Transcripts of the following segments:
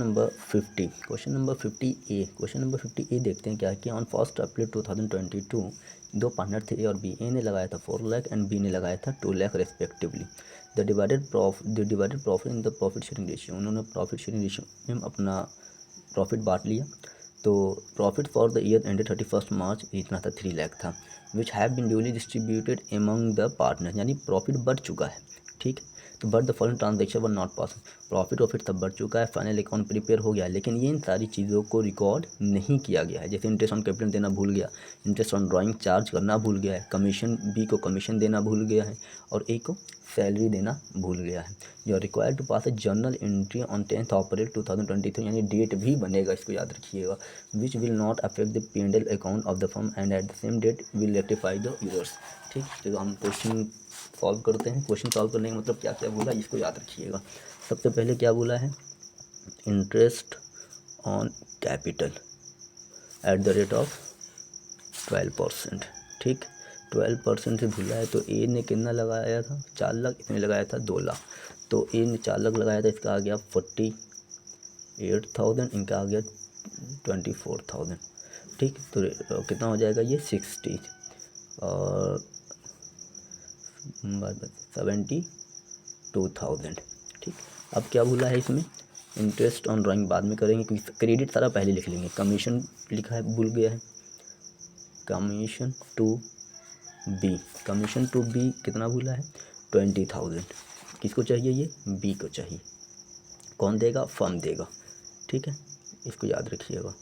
Question number 50 ए देखते हैं क्या है कि ऑन 1 अप्रैल 2022 दो पार्टनर थे ए और बी। ए ने लगाया था 4 लाख एंड बी ने लगाया था 2 lakh respectively. The divided profit in the profit sharing ratio. उन्होंने प्रॉफिट शेयरिंग रेशियो में अपना प्रॉफिट बांट लिया। तो profit for the year ended 31 March इतना था 3 लाख था, which have been duly distributed among the partner, यानी प्रॉफिट बढ़ चुका है। ठीक है, तो but the following transaction were not possible. Profit सब बढ़ चुका है, फाइनल अकाउंट प्रिपेयर हो गया, लेकिन ये इन सारी चीज़ों को रिकॉर्ड नहीं किया गया है। जैसे इंटरेस्ट ऑन कैपिटल देना भूल गया, इंटरेस्ट ऑन ड्राइंग चार्ज करना भूल गया है, कमीशन बी को कमीशन देना भूल गया है और ए को सैलरी देना भूल गया है। You are required to pass a journal entry on 10 April 2023, यानी डेट भी बनेगा, इसको याद रखिएगा, which will not affect the P&L account of the firm and at the same date will rectify the errors. ठीक, तो हम क्वेश्चन सॉल्व करते हैं। क्वेश्चन सॉल्व करने का मतलब क्या क्या बोला, इसको याद रखिएगा। सबसे पहले क्या बोला है, interest on capital at the rate of 12%। ठीक, 12% से भूला है, तो ए ने कितना लगाया था 4 लाख, इसने लगाया था 2 लाख। तो ए ने 4 लाख लगाया था, इसका आ गया 48,000, इनका आ गया 24,000। ठीक, तो कितना हो जाएगा ये 60 और 72,000। ठीक, अब क्या भूला है इसमें, इंटरेस्ट ऑन ड्राइंग बाद में करेंगे क्योंकि क्रेडिट सारा पहले लिख लेंगे। कमीशन लिखा है, भूल गया है, commission to be, commission to be कितना भूला है 20,000। किसको चाहिए, ये बी को चाहिए। कौन देगा, फर्म देगा। ठीक है, इसको याद रखिएगा।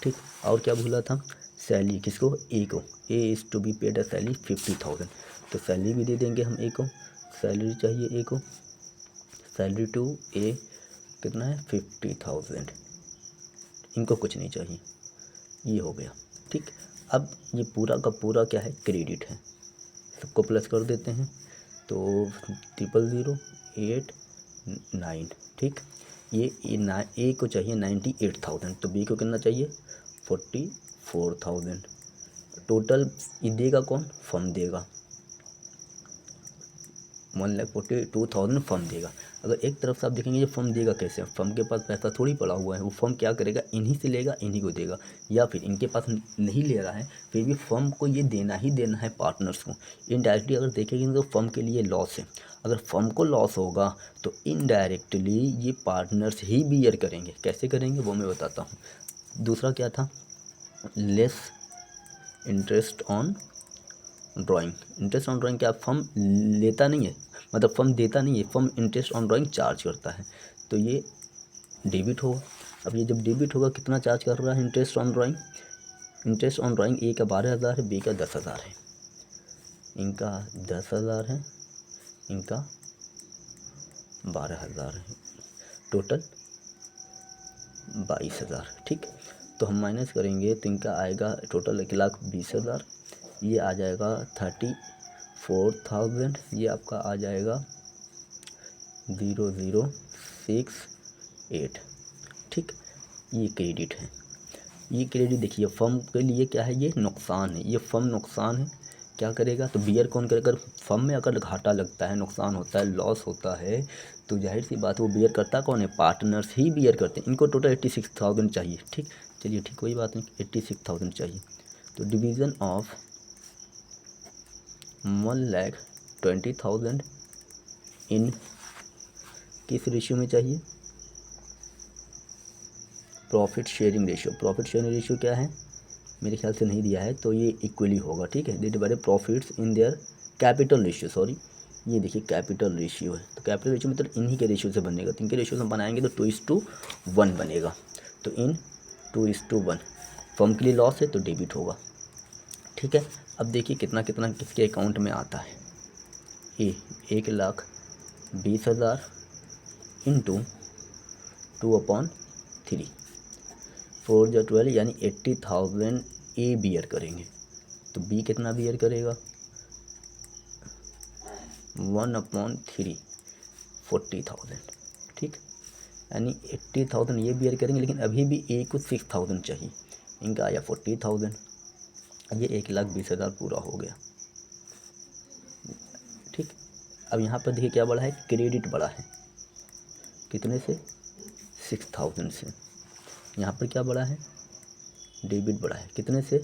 ठीक, और क्या भूला था, सैलरी किसको, ए को, A is to be paid a salary 50,000, तो सैलरी भी दे देंगे हम ए को, सैलरी चाहिए ए को, सैलरी टू ए कितना है 50,000, इनको कुछ नहीं चाहिए, ये हो गया। ठीक, अब ये पूरा का पूरा क्या है, क्रेडिट है, सबको प्लस कर देते हैं, तो 0008,9। ठीक, ये ए को चाहिए 98,000, तो बी को कितना चाहिए 44,000। टोटल ये देगा कौन, फर्म देगा, 1,42,000 फर्म देगा। अगर एक तरफ से आप देखेंगे ये फर्म देगा कैसे, फर्म के पास पैसा थोड़ी पड़ा हुआ है, वो फर्म क्या करेगा, इन्हीं से लेगा, इन्हीं को देगा, या फिर इनके पास नहीं ले रहा है फिर भी फर्म को ये देना ही देना है पार्टनर्स को। इनडायरेक्टली अगर देखेंगे तो फर्म के लिए लॉस है, अगर फर्म को लॉस होगा तो इनडायरेक्टली ये पार्टनर्स ही बियर करेंगे। कैसे करेंगे वो मैं बताता हूँ। दूसरा क्या था, less interest on drawing. Interest on drawing क्या, फर्म लेता नहीं है, मतलब फर्म देता नहीं है, firm interest on drawing charge करता है, तो ये डेबिट होगा। अब ये जब डेबिट होगा, कितना चार्ज कर रहा है interest on drawing, interest on drawing ए का 12,000 है, बी का 10,000 है, इनका 10,000 है, इनका 12,000 है, टोटल 22,000। ठीक, तो हम माइनस करेंगे तो इनका आएगा टोटल 1,20,000, ये आ जाएगा 34,000, ये आपका आ जाएगा 0068। ठीक, ये क्रेडिट है, ये क्रेडिट देखिए फर्म के लिए क्या है, ये नुकसान है, ये फर्म नुकसान है। क्या करेगा, तो बियर कौन करेगा, फर्म में अगर घाटा लगता है, नुकसान होता है, लॉस होता है, तो जाहिर सी बात वो बियर करता कौन है, पार्टनर्स ही बियर करते हैं। इनको टोटल 86,000 चाहिए। ठीक, चलिए ठीक, कोई बात नहीं, 86,000 चाहिए। तो डिवीज़न ऑफ 1,20,000 इन किस रेशियो में चाहिए, profit sharing ratio. Profit sharing ratio क्या है, मेरे ख्याल से नहीं दिया है, तो ये इक्वली होगा। ठीक है, they divided profits in their capital ratio, sorry ये देखिए कैपिटल रेशियो है, तो कैपिटल रेशियो मतलब इन्हीं के रेशियो से बनेगा, तो इनके रेशियो से हम बनाएंगे तो 2:1 बनेगा। तो इन 2:1 फर्म के लिए लॉस है तो डेबिट होगा। ठीक है, अब देखिए कितना कितना किसके अकाउंट में आता है, ए 1,20,000 इंटू 2/3, 4 या 12 यानी 80,000 ए बियर करेंगे, तो बी कितना बियर करेगा 1/3, 40,000। ठीक, यानी 80,000 ये बियर करेंगे, लेकिन अभी भी ए को 6,000 चाहिए, इनका आया 40,000, ये 1,20,000 पूरा हो गया। अब यहाँ पर देखिए क्या बढ़ा है, क्रेडिट बढ़ा है, कितने से 6000 से। यहाँ पर क्या बढ़ा है, डेबिट बढ़ा है, कितने से,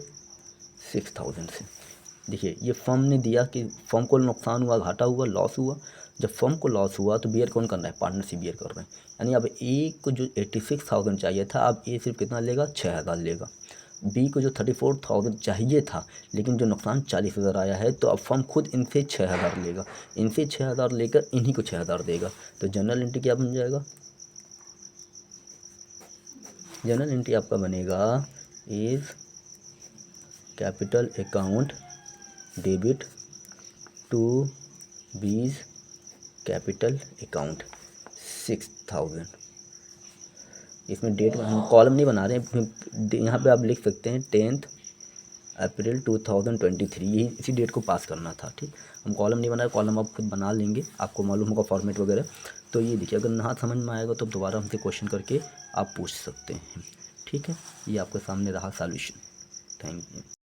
6000 से। देखिए ये फर्म ने दिया कि फर्म को नुकसान हुआ, घाटा हुआ, लॉस हुआ। जब फर्म को लॉस हुआ तो बियर कौन कर रहा है, पार्टनरशिप बियर कर रहे हैं। यानी अब ए को जो 86,000 चाहिए था, अब ए सिर्फ कितना लेगा, 6000 लेगा। बी को जो 34,000 चाहिए था, लेकिन जो नुकसान 40,000 आया है, तो अब फर्म खुद इनसे 6000 लेगा, इनसे 6000 लेकर इन्हीं को 6000 देगा। तो जनरल एंट्री क्या बन जाएगा, जनरल एंट्री आपका बनेगा is capital account debit to B's capital account 6000। इसमें डेट हम कॉलम नहीं बना रहे हैं, यहाँ पे आप लिख सकते हैं 10 अप्रैल 2023, यही इसी डेट को पास करना था। ठीक, हम कॉलम नहीं बना रहे, कॉलम आप खुद बना लेंगे, आपको मालूम होगा फॉर्मेट वगैरह। तो ये देखिए, अगर ना समझ में आएगा तो दोबारा हमसे क्वेश्चन करके आप पूछ सकते हैं। ठीक है, ये आपके सामने रहा सॉल्यूशन। Thank you.